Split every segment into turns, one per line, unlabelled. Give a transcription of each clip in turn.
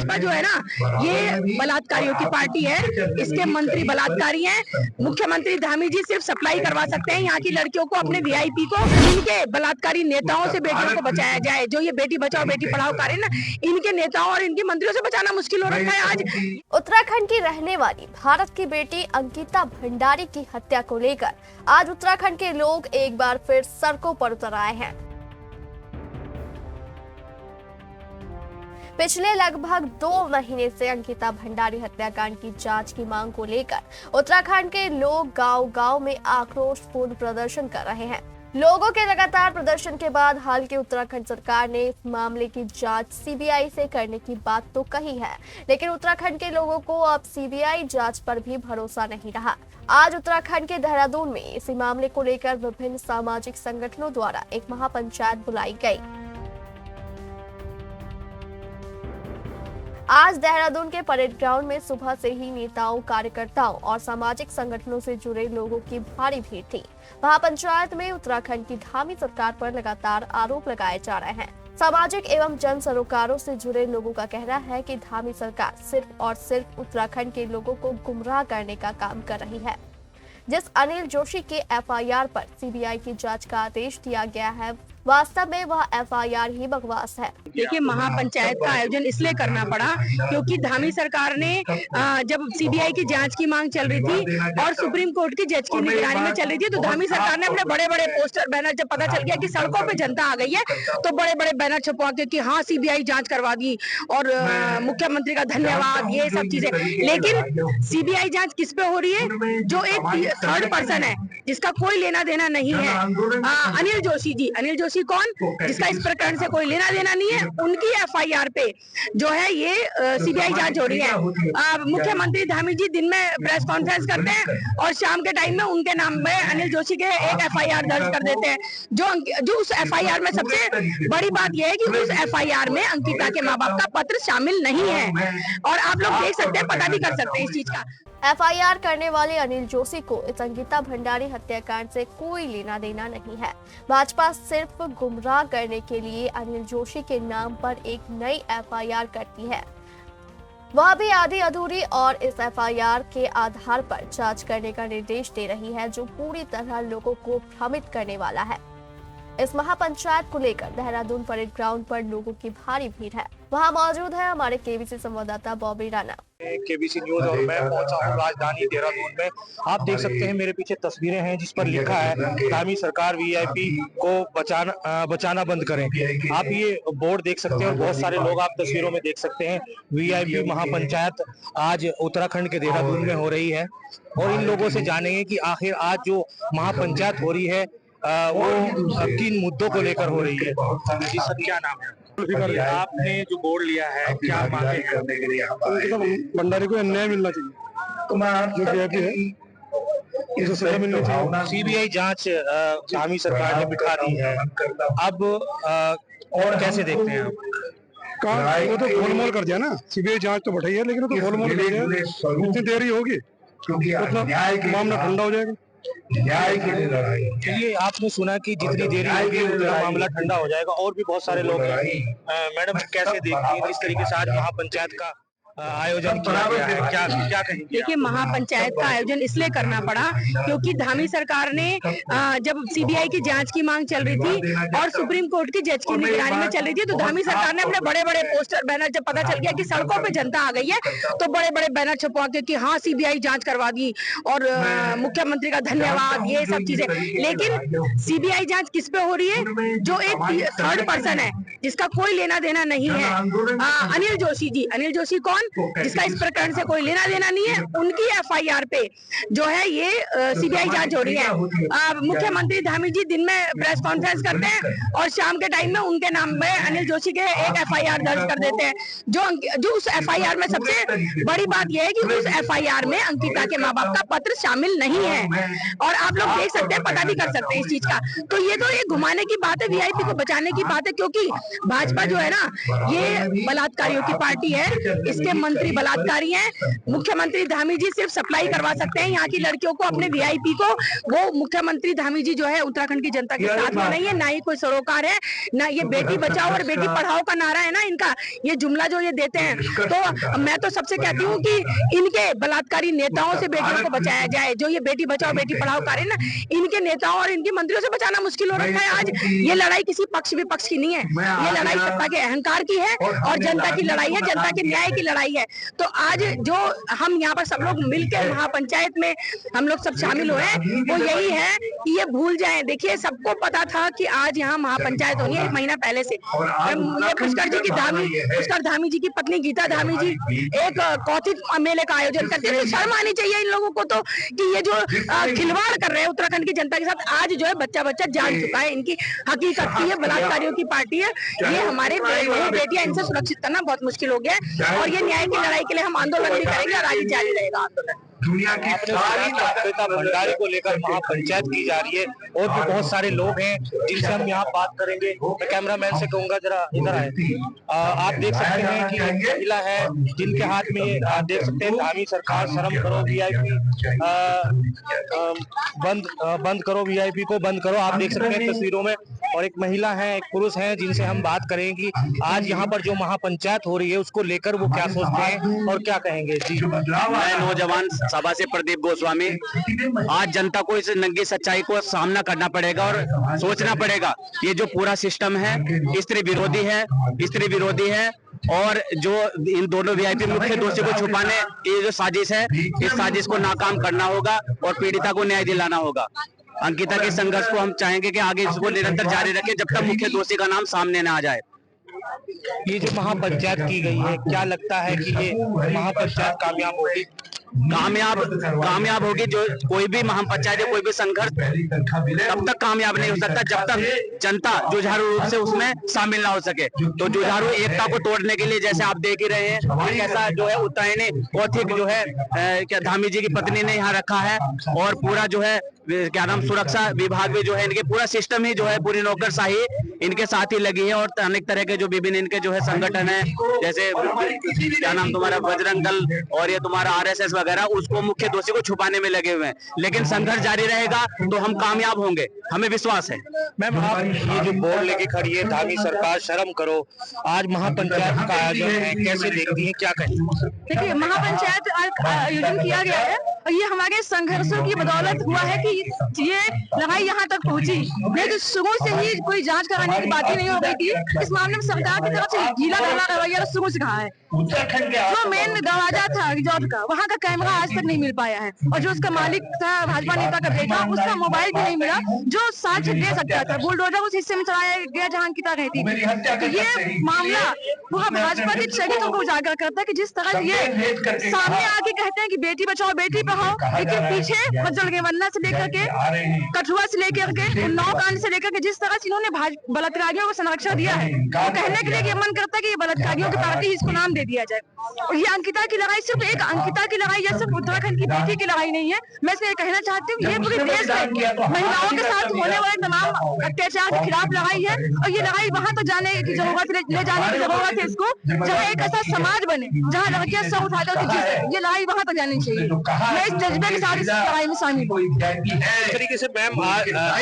भाजपा जो है ना, ये बलात्कारियों की पार्टी है। इसके मंत्री बलात्कारी हैं। मुख्यमंत्री धामी जी सिर्फ सप्लाई करवा सकते हैं यहाँ की लड़कियों को, अपने वीआईपी को। इनके बलात्कारी नेताओं से बेटियों को बचाया जाए। जो ये बेटी बचाओ बेटी पढ़ाओ कार्य ना, इनके नेताओं और इनके मंत्रियों से बचाना मुश्किल हो रखा है आज।
उत्तराखंड की रहने वाली भारत की बेटी अंकिता भंडारी की हत्या को लेकर आज उत्तराखंड के लोग एक बार फिर सड़कों पर उतर आए हैं। पिछले लगभग 2 महीने से अंकिता भंडारी हत्याकांड की जांच की मांग को लेकर उत्तराखंड के लोग गांव-गांव में आक्रोशपूर्ण प्रदर्शन कर रहे हैं। लोगों के लगातार प्रदर्शन के बाद हाल के उत्तराखंड सरकार ने इस मामले की जांच सीबीआई से करने की बात तो कही है, लेकिन उत्तराखंड के लोगों को अब सीबीआई जांच पर भी भरोसा नहीं रहा। आज उत्तराखंड के देहरादून में इसी मामले को लेकर विभिन्न सामाजिक संगठनों द्वारा एक महापंचायत बुलाई गई। आज देहरादून के परेड ग्राउंड में सुबह से ही नेताओं, कार्यकर्ताओं और सामाजिक संगठनों से जुड़े लोगों की भारी भीड़ थी। महापंचायत में उत्तराखंड की धामी सरकार पर लगातार आरोप लगाए जा रहे हैं। सामाजिक एवं जन सरोकारों से जुड़े लोगों का कहना है कि धामी सरकार सिर्फ और सिर्फ उत्तराखंड के लोगों को गुमराह करने का काम कर रही है। जिस अनिल जोशी के एफआईआर पर सीबीआई की जांच का आदेश दिया गया है, वास्तव में वह एफआईआर ही बकवास है।
देखिए, महापंचायत का आयोजन इसलिए करना पड़ा क्योंकि धामी सरकार ने जब सीबीआई की जांच की मांग चल रही थी और सुप्रीम कोर्ट की जज की निगरानी में चल रही थी, तो धामी सरकार ने अपने बड़े बड़े पोस्टर बैनर, जब पता चल गया कि सड़कों पे जनता आ गई है, तो बड़े बड़े बैनर छपवा के कि हाँ सीबीआई जांच करवा दी और मुख्यमंत्री का धन्यवाद, ये सब चीजें। लेकिन सीबीआई जांच किस पे हो रही है? जो एक थर्ड पर्सन है जिसका कोई लेना देना नहीं है, अनिल जोशी जी। अनिल जोशी कौन? जिसका इस प्रकरण से कोई लेना देना नहीं है, उनकी एफआईआर पे जो है ये सीबीआई जांच हो रही है। मुख्यमंत्री धामी जी दिन में प्रेस कॉन्फ्रेंस करते हैं और शाम के टाइम में उनके नाम में अनिल जोशी के एक एफआईआर दर्ज कर देते हैं। जो उस एफआईआर में सबसे बड़ी बात यह है कि उस एफआईआर में अंकिता के माँ बाप का पत्र शामिल नहीं है और आप लोग देख सकते हैं, पता भी कर सकते हैं इस चीज का।
एफआईआर करने वाले अनिल जोशी को इस अंकिता भंडारी हत्याकांड से कोई लेना देना नहीं है। भाजपा सिर्फ गुमराह करने के लिए अनिल जोशी के नाम पर एक नई एफआईआर करती है, वह भी आधी अधूरी, और इस एफआईआर के आधार पर जांच करने का निर्देश दे रही है, जो पूरी तरह लोगों को भ्रमित करने वाला है। इस महापंचायत को लेकर देहरादून परेड ग्राउंड पर लोगों की भारी भीड़ है। वहां मौजूद है हमारे केबीसी संवाददाता बॉबी राणा।
केबीसी न्यूज और मैं पहुंचा हूं राजधानी देहरादून में। आप देख सकते हैं मेरे पीछे तस्वीरें हैं जिस पर लिखा है धामी सरकार वीआईपी को बचाना बंद करें। आप ये बोर्ड देख सकते हैं और बहुत सारे लोग आप तस्वीरों में देख सकते हैं। वीआईपी महापंचायत आज उत्तराखंड के देहरादून में हो रही है और इन लोगों से जानेंगे कि आखिर आज जो महापंचायत हो रही है वो किन मुद्दों को लेकर हो रही है। जी सर, क्या नाम है? आपने जो बोर्ड लिया है, क्या मांगे करने के लिए?
भंडारी को न्याय मिलना चाहिए, तो मैं जो सजा मिलनी चाहिए।
सीबीआई जांच धामी सरकार ने बिठा दी है, अब और कैसे देखते हैं आप?
वो तो गोलमोल कर दिया ना। सीबीआई जांच तो बैठाई है, लेकिन वो तो गोलमोल कर दिया। जितनी देरी होगी उतना मामला ठंडा हो जाएगा।
न्याय के लिए लड़ाई। चलिए, आपने सुना कि जितनी देरी होगी उतना मामला ठंडा हो जाएगा, और भी बहुत सारे लोग हैं। मैडम, कैसे देखती हैं किस तरीके से आज महापंचायत का आयोजन किया गया है? क्या कहेंगे?
देखिए, महापंचायत का आयोजन इसलिए करना पड़ा क्योंकि धामी सरकार ने जब सीबीआई की जांच की मांग चल रही थी और सुप्रीम कोर्ट की जज की निगरानी में चल रही थी, तो धामी सरकार ने अपने बड़े बड़े पोस्टर बैनर, जब पता चल गया कि सड़कों पे जनता आ गई है, तो बड़े बड़े बैनर छपवा के कि हाँ सीबीआई जांच करवा दी और मुख्यमंत्री का धन्यवाद, ये सब चीजें। लेकिन सीबीआई जांच किस पे हो रही है? जो एक थर्ड पर्सन है जिसका कोई लेना देना नहीं है, अनिल जोशी जी। अनिल जोशी कौन? जिसका इस प्रकरण से कोई लेना देना नहीं है, उनकी एफआईआर पे जो है ये सीबीआई जांच हो रही है। मुख्यमंत्री धामी जी दिन में प्रेस कॉन्फ्रेंस करते हैं और शाम के टाइम में उनके नाम में अनिल जोशी के एक एफआईआर दर्ज कर देते हैं। जो उस एफआईआर में सबसे बड़ी बात यह है कि उस एफआईआर में अंकिता के माँ बाप का पत्र शामिल नहीं है और आप लोग देख सकते हैं, पता भी कर सकते हैं इस चीज का। तो ये तो एक घुमाने की बात है, वीआईपी को बचाने की बात है, क्योंकि भाजपा जो है ना, ये बलात्कारियों की पार्टी है। इसके मंत्री बलात्कारी हैं। मुख्यमंत्री धामी जी सिर्फ सप्लाई करवा सकते हैं यहाँ की लड़कियों को, अपने वीआईपी को। वो मुख्यमंत्री धामी जी जो है उत्तराखंड की जनता के साथ में नहीं है, ना ही कोई सरोकार है, ना ये बेटी बचाओ और बेटी पढ़ाओ का नारा है ना इनका, ये जुमला जो ये देते हैं। तो मैं तो सबसे कहती हूँ कि इनके बलात्कारी नेताओं से बेटियों को बचाया जाए। जो ये बेटी बचाओ बेटी पढ़ाओ कार्य ना, इनके नेताओं और इनके मंत्रियों से बचाना मुश्किल हो रखा है आज। ये लड़ाई किसी पक्ष विपक्ष की नहीं है, ये लड़ाई सत्ता के अहंकार की है और जनता की लड़ाई है, जनता के न्याय की लड़ाई है। तो आज जो हम यहाँ पर सब लोग मिलकर महापंचायत में हम लोग सब शामिल हुए हैं, वो यही है कि ये भूल जाएं। देखिए, सबको पता था कि आज यहाँ महापंचायत होनी है 1 महीना पहले से। पुष्कर धामी जी की पत्नी गीता धामी जी एक कौथिक मेले का आयोजन करते हैं। शर्म आनी चाहिए इन लोगों को तो कि ये जो खिलवाड़ कर रहे हैं उत्तराखंड की जनता के साथ। आज जो है बच्चा जान चुका है, इनकी हकीकत की है, बलात्कारियों की पार्टी है। ये हमारे बेटियां, इनसे सुरक्षित करना बहुत मुश्किल हो गया है और ये न्याय की लड़ाई के लिए हम आंदोलन भी करेंगे और आगे जारी रहेगा आंदोलन।
दुनिया की सारी श्वेता भंडारी को लेकर महापंचायत की जा रही है और भी बहुत सारे लोग हैं जिनसे हम यहाँ बात करेंगे। मैं कैमरामैन से कहूंगा जरा इधर आए। आप देख सकते हैं कि एक महिला है जिनके हाथ में देख सकते हैं धामी सरकार शर्म करो वीआईपी बंद करो, वीआईपी को बंद करो। आप देख सकते हैं तस्वीरों में। और एक महिला है, एक पुरुष है जिनसे हम बात करेंगे आज यहाँ पर जो महापंचायत हो रही है उसको लेकर वो क्या सोचते हैं और क्या कहेंगे। जी,
मैं नौजवान सभा से प्रदीप गोस्वामी। आज जनता को इस नंगी सच्चाई को सामना करना पड़ेगा और सोचना पड़ेगा ये जो पूरा सिस्टम है स्त्री विरोधी है और जो इन दोनों वीआईपी मुख्य दोषी को छुपाने ये जो साजिश है, इस साजिश को नाकाम करना होगा और पीड़िता को न्याय दिलाना होगा। अंकिता के संघर्ष को हम चाहेंगे कि आगे इसको निरंतर जारी रखें जब तक मुख्य दोषी का नाम सामने न आ जाए।
ये जो महापंचायत की गई है, क्या लगता है कि ये महापंचायत कामयाब होगी?
कामयाब होगी। जो कोई भी महापंचायत या कोई भी संघर्ष तब तक कामयाब नहीं हो सकता जब तक जनता जुझारू रूप से उसमें शामिल ना हो सके। तो जुझारू एकता को तोड़ने के लिए जैसे आप देख ही रहे हैं कैसा जो है उत्तरायणी कौथिक जो है क्या धामी जी की पत्नी ने यहाँ रखा है और पूरा जो है क्या नाम सुरक्षा विभाग भी जो है इनके पूरा सिस्टम ही जो है पूरी नौकरशाही इनके साथ ही लगी है और अनेक तरह के जो विभिन्न इनके जो है संगठन है जैसे क्या नाम तुम्हारा बजरंग दल और ये तुम्हारा आरएसएस वगैरह उसको मुख्य दोषी को छुपाने में लगे हुए हैं। लेकिन संघर्ष जारी रहेगा तो हम कामयाब होंगे, हमें विश्वास है।
मैम, आप ये जो बोर्ड लेके खड़ी है धामी सरकार शर्म करो, आज महापंचायत का आयोजन है, कैसे देखती हैं, क्या कहें?
देखिए, महापंचायत आयोजन किया गया है और ये हमारे संघर्षों की बदौलत हुआ है कि ये लड़ाई यहाँ तक पहुँची। नहीं तो शुरू से ही कोई जांच कराने की बात ही नहीं हो रही थी। इस मामले में सरकार की तरफ से गीला गला रवैया शुरू से कहा है। जो मेन दरवाजा था रिजॉर्ट का, वहाँ का कैमरा आज तक नहीं मिल पाया है और जो उसका मालिक था भाजपा नेता का बेटा, उसका मोबाइल भी नहीं मिला जो साक्ष्य दे सकता था। बुलडोजर उस हिस्से में चलाया गया जहाँ अंकिता रहती थी। तो ये मामला पूरा भाजपा के चरित्र को उजागर करता है कि जिस तरह ये सामने आके कहते हैं कि बेटी बचाओ बेटी पढ़ाओ, लेकिन पीछे बजरंग गेवन्ना से लेकर के कठुआ से लेकर के उन्नाव कांड से लेकर के जिस तरह से इन्होंने बलात्कारियों को संरक्षण दिया है, वो कहने के लिए मन करता है कि ये बलात्कारियों की पार्टी इसको नाम दे दिया जाए। और ये अंकिता की लड़ाई सिर्फ एक अंकिता की लड़ाई या सिर्फ उत्तराखंड की बेटी की लड़ाई नहीं है। मैं इसमें कहना चाहती हूँ ये पूरे देश में महिलाओं के साथ होने वाले तमाम अत्याचार के खिलाफ लड़ाई है और ये लड़ाई वहां तक जाने की जरूरत ले जाने की जरूरत है इसको, जहाँ एक ऐसा समाज बने जहाँ लड़कियां सर उठाकर के जीते। ये लड़ाई वहां तक जानी चाहिए। मैं इस जज्बे के साथ इस लड़ाई में शामिल हूँ।
इस तरीके से मैम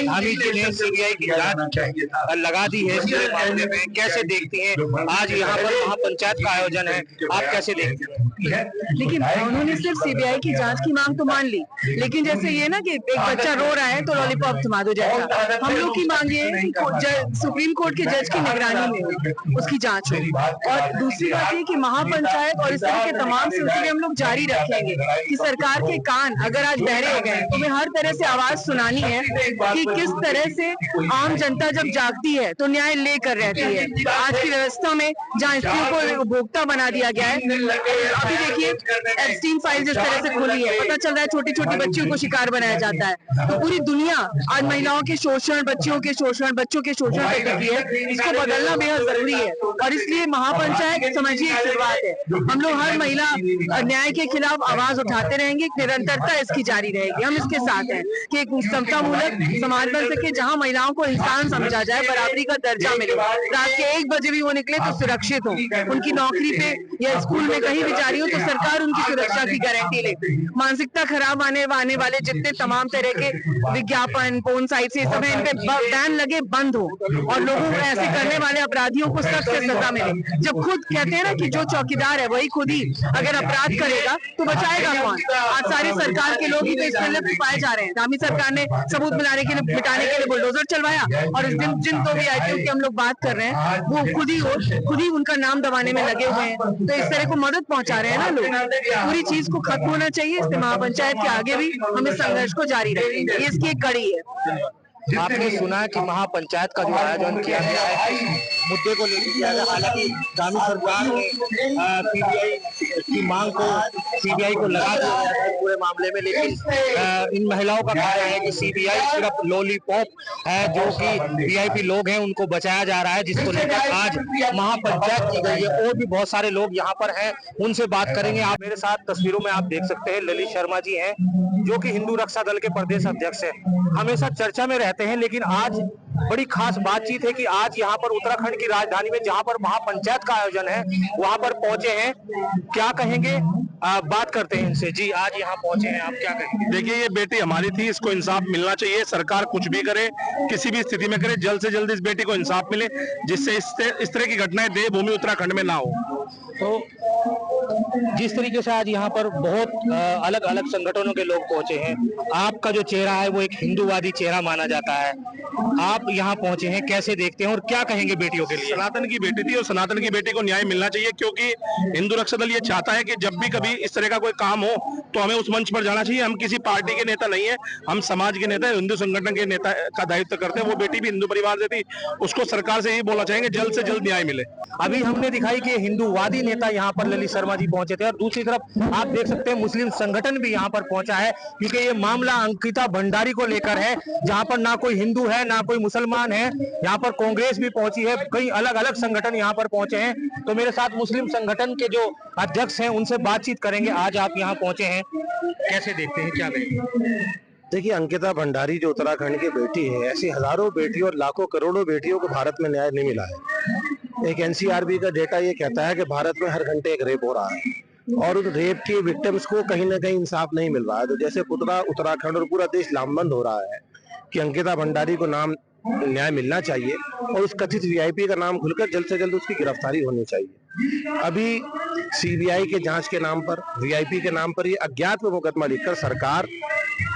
धामी जी ने सीबीआई की जांच लगा दी है इस मामले में, कैसे देखती हैं आज यहाँ पर महापंचायत का आयोजन है, आप कैसे देखते हैं?
लेकिन उन्होंने सिर्फ सीबीआई की जांच की मांग तो मान ली, लेकिन जैसे ये ना कि एक बच्चा रो रहा है तो लॉलीपॉप थमा दो जैसा, हम लोग की मांग ये है कि सुप्रीम कोर्ट के जज की निगरानी में उसकी जांच हो। और दूसरी बात ये कि महापंचायत और इस तरह के तमाम सिलसिले हम लोग जारी रखेंगे कि सरकार के कान अगर आज बहरे हो गए तो हमें हर तरह से आवाज सुनानी है कि किस तरह से आम जनता जब जागती है तो न्याय लेकर रहती है। आज की व्यवस्था में जहाँ स्त्रियों को उपभोक्ता बना दिया गया है, अभी देखिए एप्स्टीन फाइल जिस तरह से खुली है, पता चल रहा है छोटी छोटी बच्चियों को शिकार बनाया जाता है। तो पूरी दुनिया आज महिलाओं के शोषण, बच्चियों के शोषण, बच्चों के शोषण पे टिकी है। इसको बदलना बेहद जरूरी है और इसलिए महापंचायत समझिए एक शुरुआत है। हम लोग हर महिला न्याय के खिलाफ आवाज उठाते रहेंगे, निरंतरता इसकी जारी रहेगी। हम इसके साथ हैं कि एक समता मूलक समाज बन सके जहाँ महिलाओं को इंसान समझा जाए, बराबरी का दर्जा मिले, रात के 1 बजे भी वो निकले तो सुरक्षित हो, उनकी नौकरी पे या स्कूल में कहीं भी जा रही हो तो सरकार उनकी सुरक्षा की गारंटी ले। मानसिकता खराब आने वाले जितने तमाम तरह के विज्ञापन पोर्न साइट से सब इन पे बैन लगे, बंद हो और लोगों को ऐसे करने वाले अपराधियों को सख्त से सजा मिले। जब खुद कहते हैं ना कि जो चौकीदार है वही खुद ही अगर अपराध करेगा तो बचाएगा कौन? आज सारी सरकार के लोग ही तो इसमें लिप्त पाए जा रहे हैं। धामी सरकार ने सबूत मिटाने के लिए बुलडोजर चलवाया और इस दिन जिन दो वीआईपी की हम लोग बात कर रहे हैं वो खुद ही उनका नाम दबाने में लगे हुए हैं। तो इस तरह को मदद पहुंचा रहे हैं ना लोग। पूरी चीज को खत्म होना चाहिए। इससे महापंचायत के आगे भी हमें संघर्ष को जारी रखेंगे, ये इसकी एक कड़ी है।
आपने सुना है कि महापंचायत का जो आयोजन किया गया है मुद्दे को लेकर किया गया। हालांकि धामी सरकार ने सीबीआई की मांग को सीबीआई को लगा दिया है पूरे मामले में, लेकिन इन महिलाओं का कहना है कि सीबीआई सिर्फ लॉलीपॉप है, जो कि वीआईपी लोग हैं उनको बचाया जा रहा है, जिसको लेकर आज महापंचायत की गई है। और भी बहुत सारे लोग यहाँ पर हैं, उनसे बात करेंगे। आप मेरे साथ तस्वीरों में आप देख सकते हैं ललित शर्मा जी हैं, जो कि हिंदू रक्षा दल के प्रदेश अध्यक्ष है। हमेशा चर्चा में रहते हैं, लेकिन आज बड़ी खास बातचीत है कि आज यहाँ पर उत्तराखंड की राजधानी में जहाँ पर महापंचायत का आयोजन है वहां पर पहुंचे हैं। क्या कहेंगे, बात करते हैं इनसे। जी, आज यहाँ पहुंचे हैं, आप क्या कहेंगे?
देखिए, ये बेटी हमारी थी, इसको इंसाफ मिलना चाहिए। सरकार कुछ भी करे, किसी भी स्थिति में करे, जल्द से जल्द इस बेटी को इंसाफ मिले, जिससे इस तरह की घटनाएं देवभूमि उत्तराखंड में ना हो।
तो जिस तरीके से आज यहाँ पर बहुत अलग अलग संगठनों के लोग पहुंचे हैं, आपका जो चेहरा है वो एक हिंदूवादी चेहरा माना जाता है। आप यहाँ पहुंचे हैं, कैसे देखते हैं और क्या कहेंगे बेटियों के लिए?
सनातन की बेटी थी और सनातन की बेटी को न्याय मिलना चाहिए, क्योंकि हिंदू रक्षा दल ये चाहता है कि जब भी कभी इस तरह का कोई काम हो तो हमें उस मंच पर जाना चाहिए। हम किसी पार्टी के नेता नहीं है, हम समाज के नेता, हिंदू संगठन के नेता का दायित्व करते हैं। वो बेटी भी हिंदू परिवार से थी, उसको सरकार से यही बोलना चाहेंगे जल्द से जल्द न्याय मिले।
अभी हमने दिखाई कि हिंदूवादी नेता यहाँ पर ललित शर्मा जी पहुंचे थे, और दूसरी तरफ आप देख सकते हैं मुस्लिम संगठन भी यहाँ पर पहुंचा है, क्योंकि ये मामला अंकिता भंडारी को लेकर है, जहाँ पर ना कोई हिंदू है ना कोई मुसलमान है। यहाँ पर कांग्रेस भी पहुंची है, कई अलग अलग संगठन यहाँ पर पहुंचे हैं। तो मेरे साथ मुस्लिम संगठन के जो अध्यक्ष हैं उनसे बातचीत करेंगे। आज आप यहाँ पहुंचे हैं, कैसे देखते हैं, क्या कहेंगे?
देखिए, अंकिता भंडारी जो उत्तराखंड की बेटी है, ऐसी हजारों बेटियों और लाखों करोड़ों बेटियों को भारत में न्याय नहीं मिला है। एक एनसीआरबी का डेटा ये कहता है कि भारत में हर घंटे एक रेप हो रहा है और उन रेप के विक्टिम्स को कहीं ना कहीं इंसाफ नहीं मिल रहा है। तो जैसे पूरा उत्तराखंड और पूरा देश लामबंद हो रहा है कि अंकिता भंडारी को न्याय मिलना चाहिए और उस कथित वीआईपी का नाम खुलकर जल्द से जल्द उसकी गिरफ्तारी होनी चाहिए। अभी सीबीआई के जांच के नाम पर, वीआईपी के नाम पर ये अज्ञात में मुकदमा लिखकर सरकार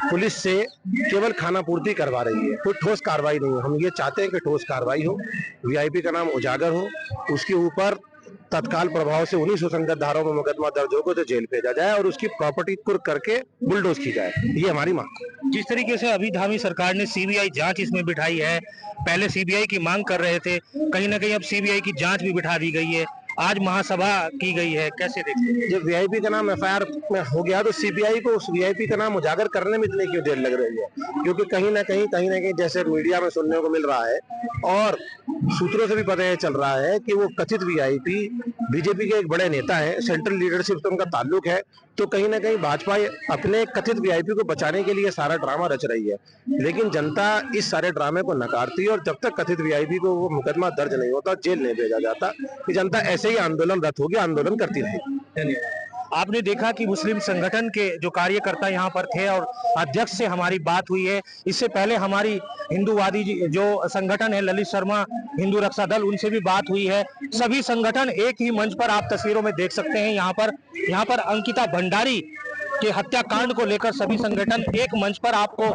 पुलिस से केवल खाना पूर्ति करवा रही है, कोई ठोस कार्रवाई नहीं है। हम ये चाहते हैं कि ठोस कार्रवाई हो, वीआईपी का नाम उजागर हो, उसके ऊपर तत्काल प्रभाव से 19 सुसंगत धाराओं में मुकदमा दर्ज हो तो जेल भेजा जाए और उसकी प्रॉपर्टी कुर्क करके बुलडोज की जाए। ये हमारी मांग।
जिस तरीके से अभी धामी सरकार ने सीबीआई जांच इसमें बिठाई है, पहले सीबीआई की मांग कर रहे थे, कहीं ना कहीं अब सीबीआई की जांच भी बिठा दी गई है, आज महासभा की गई है, कैसे देखते हैं?
जब वीआईपी का नाम एफआईआर में हो गया तो सीबीआई को उस वीआईपी का नाम उजागर करने में इतनी क्यों देर लग रही है? क्योंकि कहीं ना कहीं जैसे मीडिया में सुनने को मिल रहा है और सूत्रों से भी पता चल रहा है कि वो कथित वीआईपी बीजेपी के एक बड़े नेता है, सेंट्रल लीडरशिप से उनका ताल्लुक है। तो कहीं ना कहीं भाजपा अपने कथित वीआईपी को बचाने के लिए सारा ड्रामा रच रही है, लेकिन जनता इस सारे ड्रामे को नकारती है और जब तक कथित वीआईपी को वो मुकदमा दर्ज नहीं होता, जेल नहीं भेजा जाता, कि जनता ऐसे ही आंदोलनरत होगी, आंदोलन करती रहेगी।
आपने देखा कि मुस्लिम संगठन के जो कार्यकर्ता यहाँ पर थे और अध्यक्ष से हमारी बात हुई है। इससे पहले हमारी हिंदूवादी जो संगठन है ललित शर्मा हिंदू रक्षा दल, उनसे भी बात हुई है। सभी संगठन एक ही मंच पर आप तस्वीरों में देख सकते हैं। यहाँ पर अंकिता भंडारी के हत्याकांड को लेकर सभी संगठन एक मंच पर आपको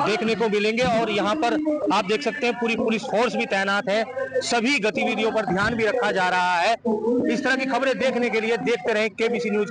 देखने को मिलेंगे और यहाँ पर आप देख सकते हैं पूरी पुलिस फोर्स भी तैनात है। सभी गतिविधियों पर ध्यान भी रखा जा रहा है। इस तरह की खबरें देखने के लिए देखते रहें केबीसी न्यूज।